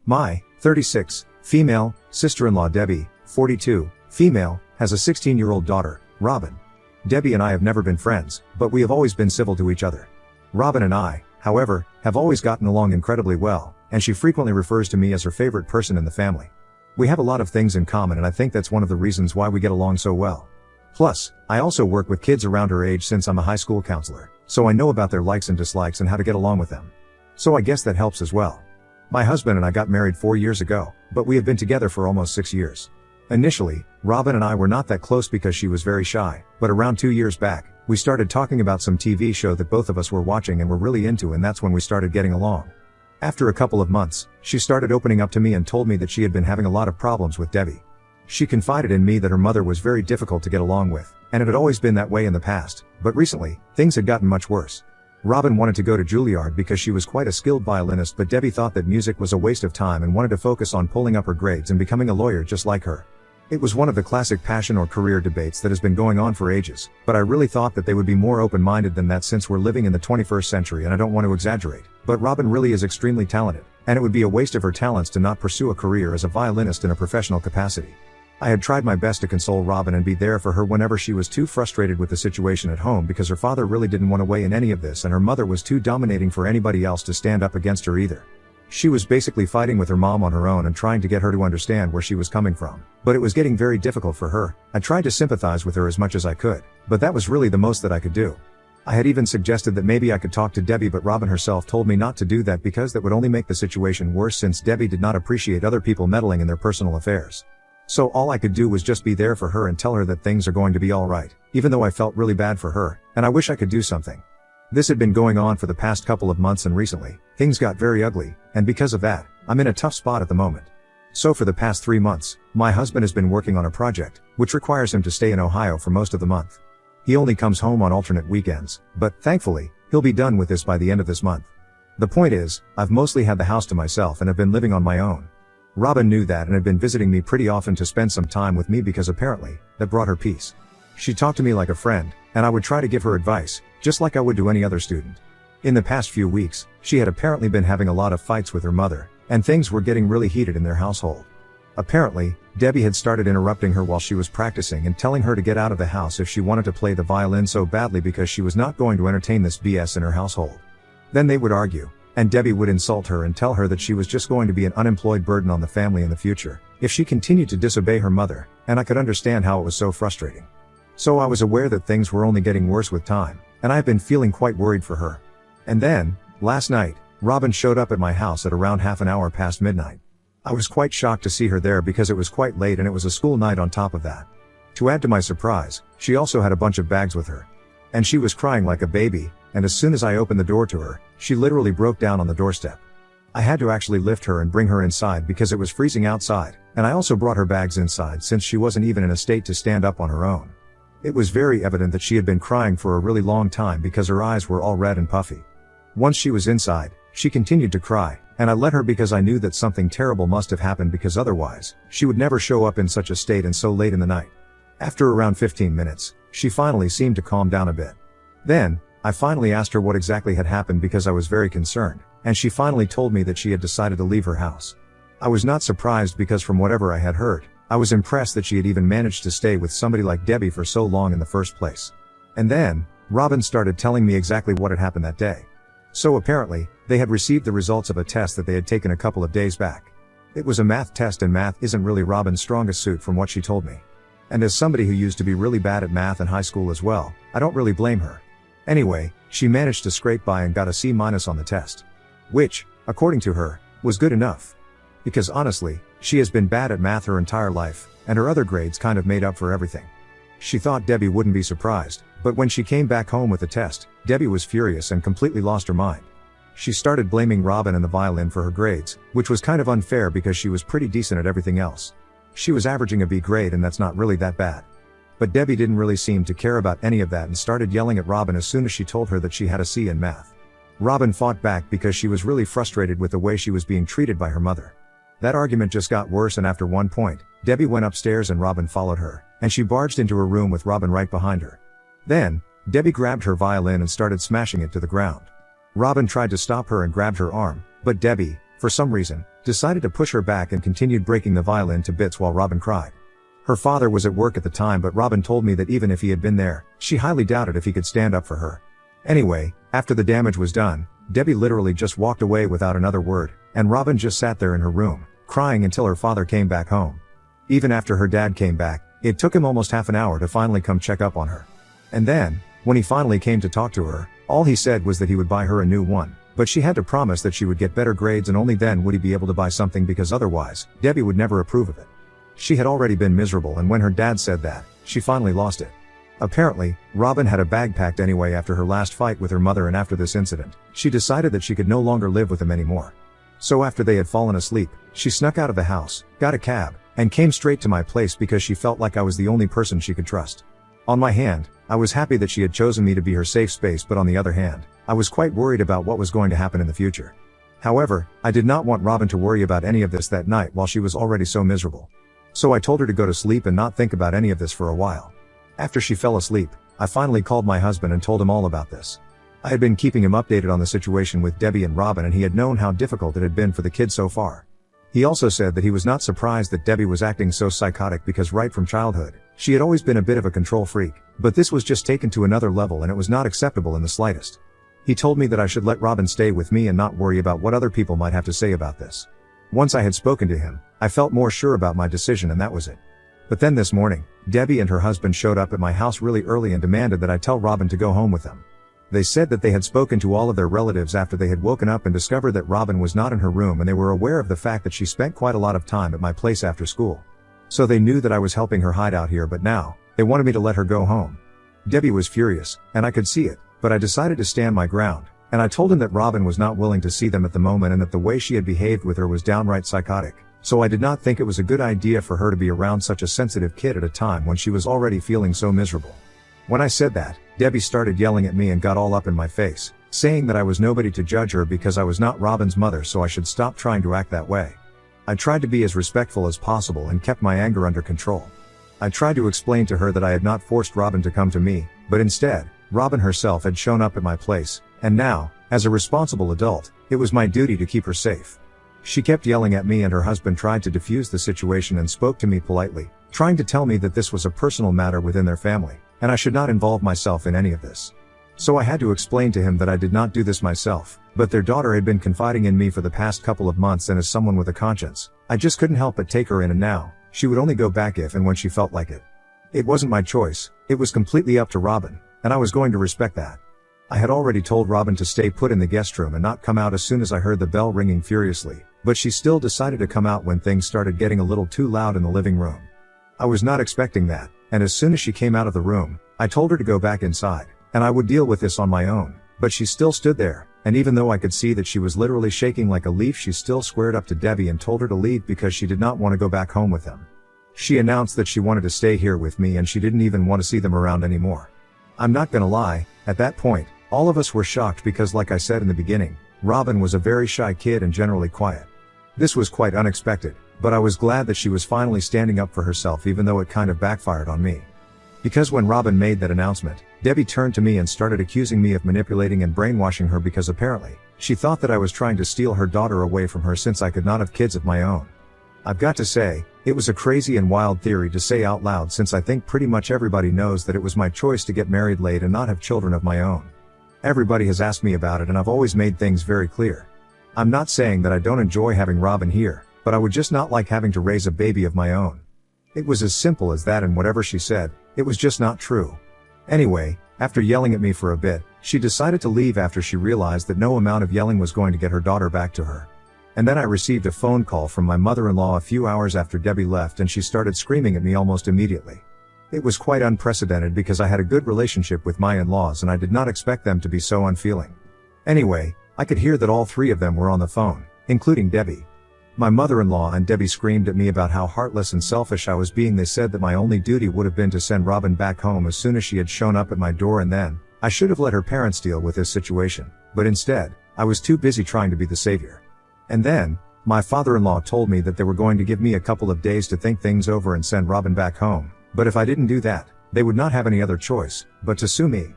My 36, female, sister-in-law Debbie, 42, female, has a 16-year-old daughter, Robin. Debbie and I have never been friends, but we have always been civil to each other. Robin and I, however, have always gotten along incredibly well, and she frequently refers to me as her favorite person in the family. We have a lot of things in common, and I think that's one of the reasons why we get along so well. Plus, I also work with kids around her age since I'm a high school counselor, so I know about their likes and dislikes and how to get along with them. So I guess that helps as well. My husband and I got married 4 years ago, but we have been together for almost 6 years. Initially, Robin and I were not that close because she was very shy, but around 2 years back, we started talking about some TV show that both of us were watching and were really into, and that's when we started getting along. After a couple of months, she started opening up to me and told me that she had been having a lot of problems with Debbie. She confided in me that her mother was very difficult to get along with, and it had always been that way in the past, but recently, things had gotten much worse. Robin wanted to go to Juilliard because she was quite a skilled violinist, but Debbie thought that music was a waste of time and wanted to focus on pulling up her grades and becoming a lawyer just like her. It was one of the classic passion or career debates that has been going on for ages, but I really thought that they would be more open-minded than that since we're living in the 21st century, and I don't want to exaggerate, but Robin really is extremely talented, and it would be a waste of her talents to not pursue a career as a violinist in a professional capacity. I had tried my best to console Robin and be there for her whenever she was too frustrated with the situation at home because her father really didn't want to weigh in any of this, and her mother was too dominating for anybody else to stand up against her either. She was basically fighting with her mom on her own and trying to get her to understand where she was coming from, but it was getting very difficult for her. I tried to sympathize with her as much as I could, but that was really the most that I could do. I had even suggested that maybe I could talk to Debbie, but Robin herself told me not to do that because that would only make the situation worse, since Debbie did not appreciate other people meddling in their personal affairs. So all I could do was just be there for her and tell her that things are going to be alright, even though I felt really bad for her, and I wish I could do something. This had been going on for the past couple of months, and recently, things got very ugly, and because of that, I'm in a tough spot at the moment. So for the past 3 months, my husband has been working on a project, which requires him to stay in Ohio for most of the month. He only comes home on alternate weekends, but thankfully, he'll be done with this by the end of this month. The point is, I've mostly had the house to myself and have been living on my own. Robin knew that and had been visiting me pretty often to spend some time with me because apparently, that brought her peace. She talked to me like a friend, and I would try to give her advice, just like I would to any other student. In the past few weeks, she had apparently been having a lot of fights with her mother, and things were getting really heated in their household. Apparently, Debbie had started interrupting her while she was practicing and telling her to get out of the house if she wanted to play the violin so badly because she was not going to entertain this BS in her household. Then they would argue, and Debbie would insult her and tell her that she was just going to be an unemployed burden on the family in the future if she continued to disobey her mother, and I could understand how it was so frustrating. So I was aware that things were only getting worse with time, and I have been feeling quite worried for her. And then, last night, Robin showed up at my house at around half an hour past midnight. I was quite shocked to see her there because it was quite late and it was a school night on top of that. To add to my surprise, she also had a bunch of bags with her. And she was crying like a baby, and as soon as I opened the door to her, she literally broke down on the doorstep. I had to actually lift her and bring her inside because it was freezing outside, and I also brought her bags inside since she wasn't even in a state to stand up on her own. It was very evident that she had been crying for a really long time because her eyes were all red and puffy. Once she was inside, she continued to cry, and I let her because I knew that something terrible must have happened, because otherwise, she would never show up in such a state and so late in the night. After around 15 minutes, she finally seemed to calm down a bit. Then, I finally asked her what exactly had happened because I was very concerned, and she finally told me that she had decided to leave her house. I was not surprised because from whatever I had heard, I was impressed that she had even managed to stay with somebody like Debbie for so long in the first place. And then, Robin started telling me exactly what had happened that day. So apparently, they had received the results of a test that they had taken a couple of days back. It was a math test, and math isn't really Robin's strongest suit from what she told me. And as somebody who used to be really bad at math in high school as well, I don't really blame her. Anyway, she managed to scrape by and got a C- on the test. Which, according to her, was good enough. Because honestly, she has been bad at math her entire life, and her other grades kind of made up for everything. She thought Debbie wouldn't be surprised, but when she came back home with the test, Debbie was furious and completely lost her mind. She started blaming Robin and the violin for her grades, which was kind of unfair because she was pretty decent at everything else. She was averaging a B grade, and that's not really that bad. But Debbie didn't really seem to care about any of that and started yelling at Robin as soon as she told her that she had a C in math. Robin fought back because she was really frustrated with the way she was being treated by her mother. That argument just got worse, and after one point, Debbie went upstairs and Robin followed her, and she barged into her room with Robin right behind her. Then, Debbie grabbed her violin and started smashing it to the ground. Robin tried to stop her and grabbed her arm, but Debbie, for some reason, decided to push her back and continued breaking the violin to bits while Robin cried. Her father was at work at the time, but Robin told me that even if he had been there, she highly doubted if he could stand up for her. Anyway, after the damage was done, Debbie literally just walked away without another word, and Robin just sat there in her room, crying until her father came back home. Even after her dad came back, it took him almost half an hour to finally come check up on her. And then, when he finally came to talk to her, all he said was that he would buy her a new one, but she had to promise that she would get better grades and only then would he be able to buy something, because otherwise, Debbie would never approve of it. She had already been miserable, and when her dad said that, she finally lost it. Apparently, Robin had a bag packed anyway after her last fight with her mother, and after this incident, she decided that she could no longer live with him anymore. So after they had fallen asleep, she snuck out of the house, got a cab, and came straight to my place because she felt like I was the only person she could trust. On my hand, I was happy that she had chosen me to be her safe space, but on the other hand, I was quite worried about what was going to happen in the future. However, I did not want Robin to worry about any of this that night while she was already so miserable. So I told her to go to sleep and not think about any of this for a while. After she fell asleep, I finally called my husband and told him all about this. I had been keeping him updated on the situation with Debbie and Robin, and he had known how difficult it had been for the kids so far. He also said that he was not surprised that Debbie was acting so psychotic because right from childhood, she had always been a bit of a control freak, but this was just taken to another level and it was not acceptable in the slightest. He told me that I should let Robin stay with me and not worry about what other people might have to say about this. Once I had spoken to him, I felt more sure about my decision, and that was it. But then this morning, Debbie and her husband showed up at my house really early and demanded that I tell Robin to go home with them. They said that they had spoken to all of their relatives after they had woken up and discovered that Robin was not in her room, and they were aware of the fact that she spent quite a lot of time at my place after school. So they knew that I was helping her hide out here, but now, they wanted me to let her go home. Debbie was furious, and I could see it, but I decided to stand my ground, and I told him that Robin was not willing to see them at the moment and that the way she had behaved with her was downright psychotic. So I did not think it was a good idea for her to be around such a sensitive kid at a time when she was already feeling so miserable. When I said that, Debbie started yelling at me and got all up in my face, saying that I was nobody to judge her because I was not Robin's mother, so I should stop trying to act that way. I tried to be as respectful as possible and kept my anger under control. I tried to explain to her that I had not forced Robin to come to me, but instead, Robin herself had shown up at my place, and now, as a responsible adult, it was my duty to keep her safe. She kept yelling at me, and her husband tried to defuse the situation and spoke to me politely, trying to tell me that this was a personal matter within their family, and I should not involve myself in any of this. So I had to explain to him that I did not do this myself, but their daughter had been confiding in me for the past couple of months, and as someone with a conscience, I just couldn't help but take her in, and now, she would only go back if and when she felt like it. It wasn't my choice, it was completely up to Robin, and I was going to respect that. I had already told Robin to stay put in the guest room and not come out as soon as I heard the bell ringing furiously, but she still decided to come out when things started getting a little too loud in the living room. I was not expecting that, and as soon as she came out of the room, I told her to go back inside, and I would deal with this on my own, but she still stood there, and even though I could see that she was literally shaking like a leaf, she still squared up to Debbie and told her to leave because she did not want to go back home with them. She announced that she wanted to stay here with me and she didn't even want to see them around anymore. I'm not gonna lie, at that point, all of us were shocked because, like I said in the beginning, Robin was a very shy kid and generally quiet. This was quite unexpected, but I was glad that she was finally standing up for herself, even though it kind of backfired on me. Because when Robin made that announcement, Debbie turned to me and started accusing me of manipulating and brainwashing her because apparently, she thought that I was trying to steal her daughter away from her since I could not have kids of my own. I've got to say, it was a crazy and wild theory to say out loud, since I think pretty much everybody knows that it was my choice to get married late and not have children of my own. Everybody has asked me about it and I've always made things very clear. I'm not saying that I don't enjoy having Robin here, but I would just not like having to raise a baby of my own. It was as simple as that, and whatever she said, it was just not true. Anyway, after yelling at me for a bit, she decided to leave after she realized that no amount of yelling was going to get her daughter back to her. And then I received a phone call from my mother-in-law a few hours after Debbie left, and she started screaming at me almost immediately. It was quite unprecedented because I had a good relationship with my in-laws and I did not expect them to be so unfeeling. Anyway, I could hear that all three of them were on the phone, including Debbie. My mother-in-law and Debbie screamed at me about how heartless and selfish I was being. They said that my only duty would have been to send Robin back home as soon as she had shown up at my door, and then I should have let her parents deal with this situation, but instead, I was too busy trying to be the savior. And then, my father-in-law told me that they were going to give me a couple of days to think things over and send Robin back home, but if I didn't do that, they would not have any other choice but to sue me.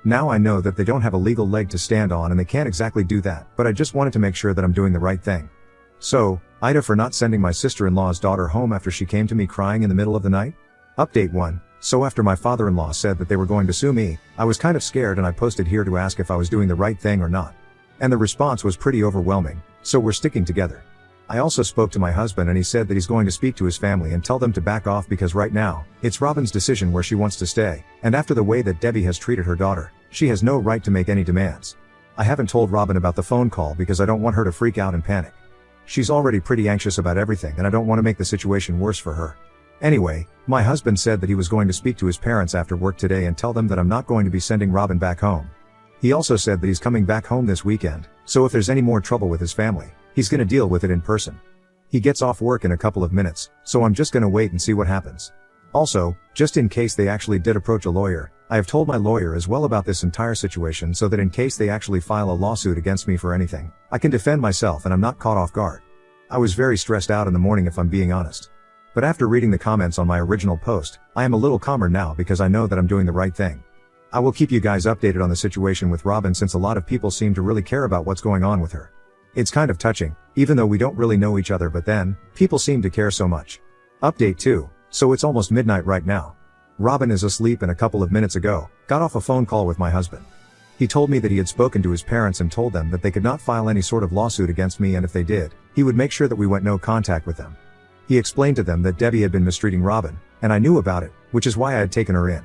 Now I know that they don't have a legal leg to stand on and they can't exactly do that, but I just wanted to make sure that I'm doing the right thing. So, Ida for not sending my sister-in-law's daughter home after she came to me crying in the middle of the night? Update 1. So after my father-in-law said that they were going to sue me, I was kind of scared and I posted here to ask if I was doing the right thing or not. And the response was pretty overwhelming, so we're sticking together. I also spoke to my husband and he said that he's going to speak to his family and tell them to back off because right now, it's Robin's decision where she wants to stay, and after the way that Debbie has treated her daughter, she has no right to make any demands. I haven't told Robin about the phone call because I don't want her to freak out and panic. She's already pretty anxious about everything and I don't want to make the situation worse for her. Anyway, my husband said that he was going to speak to his parents after work today and tell them that I'm not going to be sending Robin back home. He also said that he's coming back home this weekend, so if there's any more trouble with his family, he's gonna deal with it in person. He gets off work in a couple of minutes, so I'm just gonna wait and see what happens. Also, just in case they actually did approach a lawyer, I have told my lawyer as well about this entire situation so that in case they actually file a lawsuit against me for anything, I can defend myself and I'm not caught off guard. I was very stressed out in the morning if I'm being honest. But after reading the comments on my original post, I am a little calmer now because I know that I'm doing the right thing. I will keep you guys updated on the situation with Robin since a lot of people seem to really care about what's going on with her. It's kind of touching, even though we don't really know each other, but then, people seem to care so much. Update 2. So it's almost midnight right now. Robin is asleep and a couple of minutes ago, got off a phone call with my husband. He told me that he had spoken to his parents and told them that they could not file any sort of lawsuit against me and if they did, he would make sure that we went no contact with them. He explained to them that Debbie had been mistreating Robin, and I knew about it, which is why I had taken her in.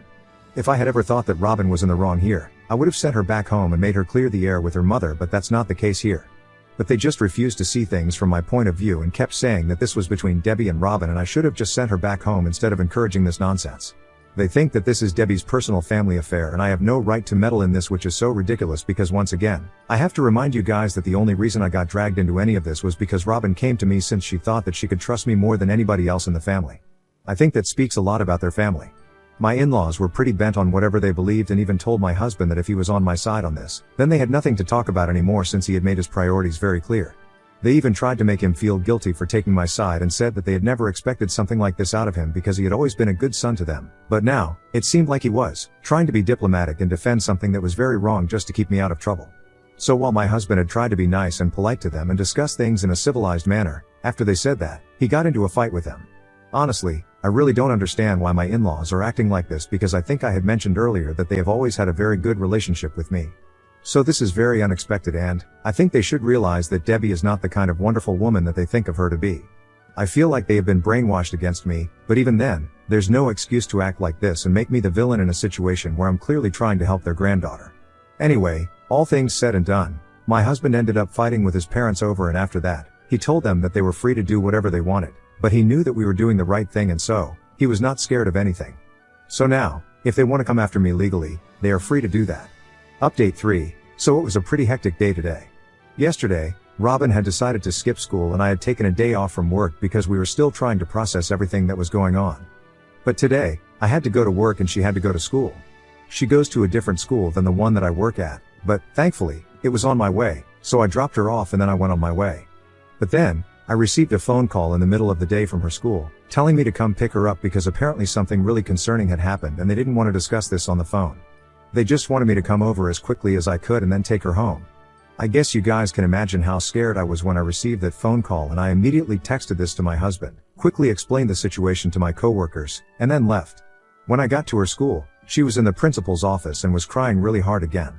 If I had ever thought that Robin was in the wrong here, I would have sent her back home and made her clear the air with her mother, but that's not the case here. But they just refused to see things from my point of view and kept saying that this was between Debbie and Robin and I should have just sent her back home instead of encouraging this nonsense. They think that this is Debbie's personal family affair and I have no right to meddle in this, which is so ridiculous because once again, I have to remind you guys that the only reason I got dragged into any of this was because Robin came to me since she thought that she could trust me more than anybody else in the family. I think that speaks a lot about their family. My in-laws were pretty bent on whatever they believed and even told my husband that if he was on my side on this, then they had nothing to talk about anymore since he had made his priorities very clear. They even tried to make him feel guilty for taking my side and said that they had never expected something like this out of him because he had always been a good son to them. But now, it seemed like he was trying to be diplomatic and defend something that was very wrong just to keep me out of trouble. So while my husband had tried to be nice and polite to them and discuss things in a civilized manner, after they said that, he got into a fight with them. Honestly, I really don't understand why my in-laws are acting like this because I think I had mentioned earlier that they have always had a very good relationship with me. So this is very unexpected and, I think they should realize that Debbie is not the kind of wonderful woman that they think of her to be. I feel like they have been brainwashed against me, but even then, there's no excuse to act like this and make me the villain in a situation where I'm clearly trying to help their granddaughter. Anyway, all things said and done, my husband ended up fighting with his parents over and after that, he told them that they were free to do whatever they wanted, but he knew that we were doing the right thing and so, he was not scared of anything. So now, if they want to come after me legally, they are free to do that. Update 3. So it was a pretty hectic day today. Yesterday, Robin had decided to skip school and I had taken a day off from work because we were still trying to process everything that was going on. But today, I had to go to work and she had to go to school. She goes to a different school than the one that I work at, but, thankfully, it was on my way, so I dropped her off and then I went on my way. But then, I received a phone call in the middle of the day from her school, telling me to come pick her up because apparently something really concerning had happened and they didn't want to discuss this on the phone. They just wanted me to come over as quickly as I could and then take her home. I guess you guys can imagine how scared I was when I received that phone call and I immediately texted this to my husband, quickly explained the situation to my coworkers, and then left. When I got to her school, she was in the principal's office and was crying really hard again.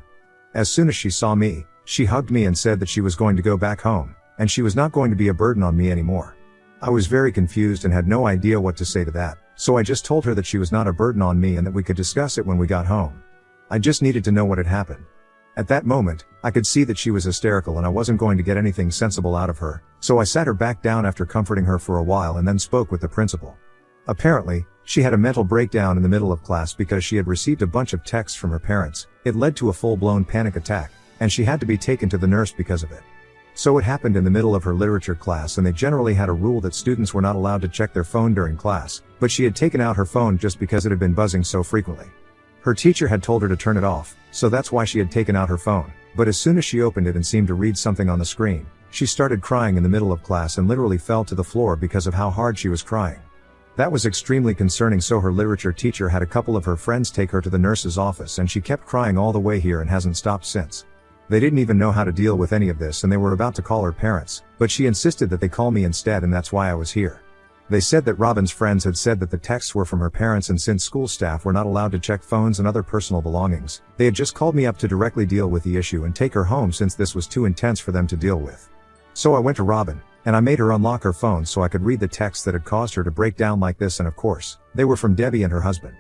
As soon as she saw me, she hugged me and said that she was going to go back home, and she was not going to be a burden on me anymore. I was very confused and had no idea what to say to that, so I just told her that she was not a burden on me and that we could discuss it when we got home. I just needed to know what had happened. At that moment, I could see that she was hysterical and I wasn't going to get anything sensible out of her, so I sat her back down after comforting her for a while and then spoke with the principal. Apparently, she had a mental breakdown in the middle of class because she had received a bunch of texts from her parents. It led to a full-blown panic attack, and she had to be taken to the nurse because of it. So it happened in the middle of her literature class and they generally had a rule that students were not allowed to check their phone during class, but she had taken out her phone just because it had been buzzing so frequently. Her teacher had told her to turn it off, so that's why she had taken out her phone, but as soon as she opened it and seemed to read something on the screen, she started crying in the middle of class and literally fell to the floor because of how hard she was crying. That was extremely concerning, so her literature teacher had a couple of her friends take her to the nurse's office and she kept crying all the way here and hasn't stopped since. They didn't even know how to deal with any of this and they were about to call her parents, but she insisted that they call me instead and that's why I was here. They said that Robin's friends had said that the texts were from her parents and since school staff were not allowed to check phones and other personal belongings, they had just called me up to directly deal with the issue and take her home since this was too intense for them to deal with. So I went to Robin, and I made her unlock her phone so I could read the texts that had caused her to break down like this and of course, they were from Debbie and her husband.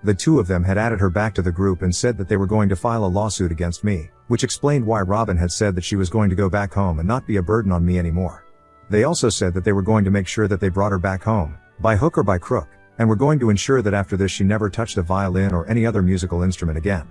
The two of them had added her back to the group and said that they were going to file a lawsuit against me, which explained why Robin had said that she was going to go back home and not be a burden on me anymore. They also said that they were going to make sure that they brought her back home, by hook or by crook, and were going to ensure that after this she never touched a violin or any other musical instrument again.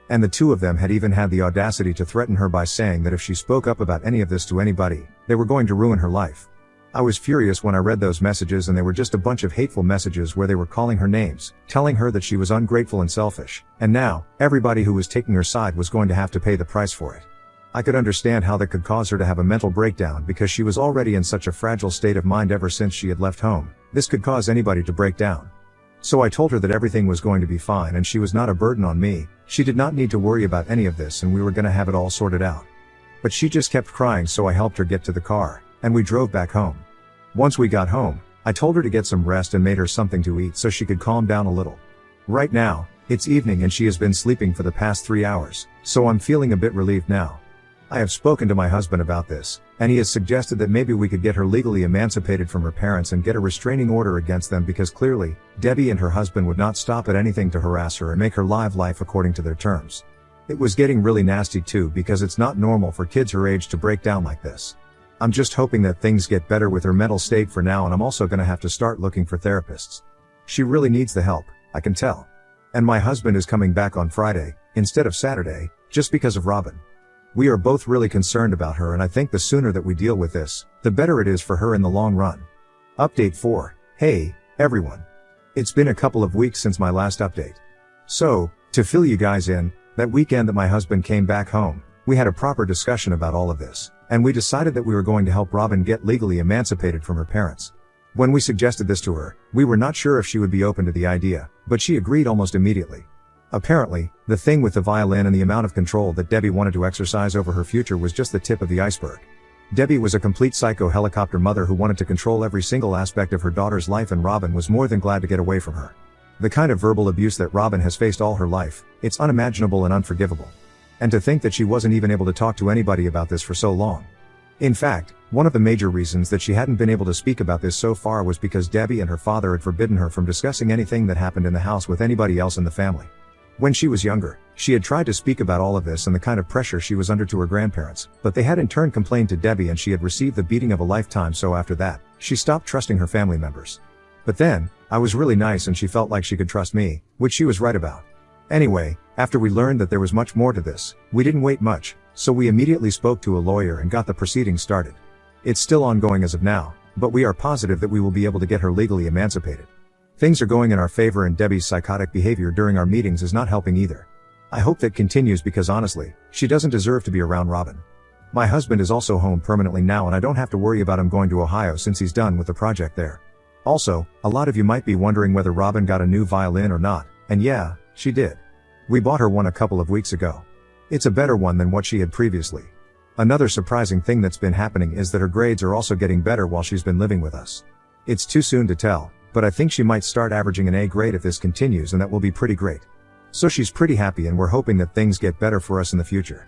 And the two of them had even had the audacity to threaten her by saying that if she spoke up about any of this to anybody, they were going to ruin her life. I was furious when I read those messages and they were just a bunch of hateful messages where they were calling her names, telling her that she was ungrateful and selfish, and now, everybody who was taking her side was going to have to pay the price for it. I could understand how that could cause her to have a mental breakdown because she was already in such a fragile state of mind ever since she had left home. This could cause anybody to break down. So I told her that everything was going to be fine and she was not a burden on me, she did not need to worry about any of this and we were gonna have it all sorted out. But she just kept crying so I helped her get to the car, and we drove back home. Once we got home, I told her to get some rest and made her something to eat so she could calm down a little. Right now, it's evening and she has been sleeping for the past 3 hours, so I'm feeling a bit relieved now. I have spoken to my husband about this, and he has suggested that maybe we could get her legally emancipated from her parents and get a restraining order against them because clearly, Debbie and her husband would not stop at anything to harass her and make her live life according to their terms. It was getting really nasty too because it's not normal for kids her age to break down like this. I'm just hoping that things get better with her mental state for now and I'm also gonna have to start looking for therapists. She really needs the help, I can tell. And my husband is coming back on Friday, instead of Saturday, just because of Robin. We are both really concerned about her and I think the sooner that we deal with this, the better it is for her in the long run. Update 4. Hey, everyone. It's been a couple of weeks since my last update. So, to fill you guys in, that weekend that my husband came back home, we had a proper discussion about all of this, and we decided that we were going to help Robin get legally emancipated from her parents. When we suggested this to her, we were not sure if she would be open to the idea, but she agreed almost immediately. Apparently, the thing with the violin and the amount of control that Debbie wanted to exercise over her future was just the tip of the iceberg. Debbie was a complete psycho helicopter mother who wanted to control every single aspect of her daughter's life and Robin was more than glad to get away from her. The kind of verbal abuse that Robin has faced all her life, it's unimaginable and unforgivable. And to think that she wasn't even able to talk to anybody about this for so long. In fact, one of the major reasons that she hadn't been able to speak about this so far was because Debbie and her father had forbidden her from discussing anything that happened in the house with anybody else in the family. When she was younger, she had tried to speak about all of this and the kind of pressure she was under to her grandparents, but they had in turn complained to Debbie and she had received the beating of a lifetime so after that, she stopped trusting her family members. But then, I was really nice and she felt like she could trust me, which she was right about. Anyway, after we learned that there was much more to this, we didn't wait much, so we immediately spoke to a lawyer and got the proceedings started. It's still ongoing as of now, but we are positive that we will be able to get her legally emancipated. Things are going in our favor and Debbie's psychotic behavior during our meetings is not helping either. I hope that continues because honestly, she doesn't deserve to be around Robin. My husband is also home permanently now and I don't have to worry about him going to Ohio since he's done with the project there. Also, a lot of you might be wondering whether Robin got a new violin or not, and yeah, she did. We bought her one a couple of weeks ago. It's a better one than what she had previously. Another surprising thing that's been happening is that her grades are also getting better while she's been living with us. It's too soon to tell, but I think she might start averaging an A grade if this continues and that will be pretty great. So she's pretty happy and we're hoping that things get better for us in the future.